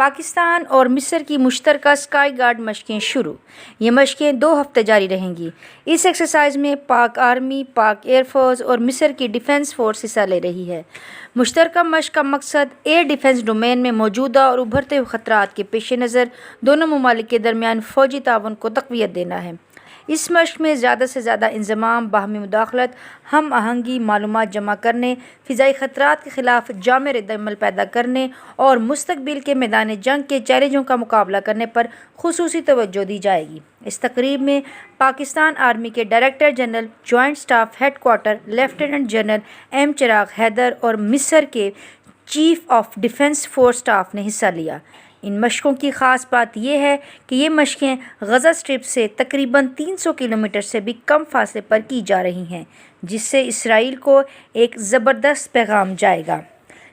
پاکستان اور مصر کی مشترکہ اسکائی گارڈ مشقیں شروع۔ یہ مشقیں 2 ہفتے جاری رہیں گی۔ اس ایکسرسائز میں پاک آرمی، پاک ایئر فورس اور مصر کی ڈیفنس فورس حصہ لے رہی ہے۔ مشترکہ مشق کا مقصد ایئر ڈیفنس ڈومین میں موجودہ اور ابھرتے ہوئے خطرات کے پیش نظر دونوں ممالک کے درمیان فوجی تعاون کو تقویت دینا ہے۔ اس مشق میں زیادہ سے زیادہ انضمام، باہمی مداخلت، ہم آہنگی، معلومات جمع کرنے، فضائی خطرات کے خلاف جامع رد عمل پیدا کرنے اور مستقبل کے میدان جنگ کے چیلنجوں کا مقابلہ کرنے پر خصوصی توجہ دی جائے گی۔ اس تقریب میں پاکستان آرمی کے director general joint staff headquarter lieutenant general M Chiragh Haider اور مصر کے chief of defence force staff نے حصہ لیا۔ ان مشقوں کی خاص بات یہ ہے کہ یہ مشقیں غزہ اسٹرپ سے تقریباً 300 کلومیٹر سے بھی کم فاصلے پر کی جا رہی ہیں، جس سے اسرائیل کو ایک زبردست پیغام جائے گا۔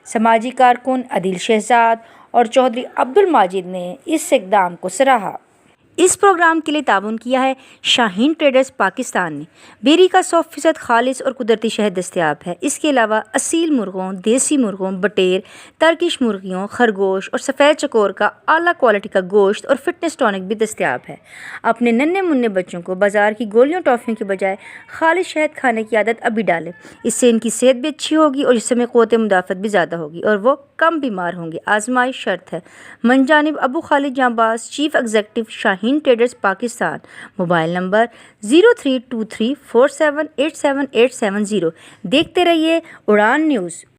سماجی کارکن عدیل شہزاد اور چودھری عبدالماجد نے اس اقدام کو سراہا۔ اس پروگرام کے لیے تعاون کیا ہے شاہین ٹریڈرز پاکستان نے۔ بیری کا 100% خالص اور قدرتی شہد دستیاب ہے۔ اس کے علاوہ اصیل مرغوں، دیسی مرغوں، بٹیر، ترکش مرغیوں، خرگوش اور سفید چکور کا اعلیٰ کوالٹی کا گوشت اور فٹنس ٹونک بھی دستیاب ہے۔ اپنے ننھے منھے بچوں کو بازار کی گولیوں ٹافیوں کے بجائے خالص شہد کھانے کی عادت ابھی ڈالیں۔ اس سے ان کی صحت بھی اچھی ہوگی اور جسم میں قوت مدافعت بھی زیادہ ہوگی اور وہ کم بیمار ہوں گے۔ آزمائش شرط ہے۔ من جانب Abu Khalid Janbaz, chief executive, Shaheen traders Pakistan. Mobile number 032347878770۔ دیکھتے رہیے اڑان نیوز۔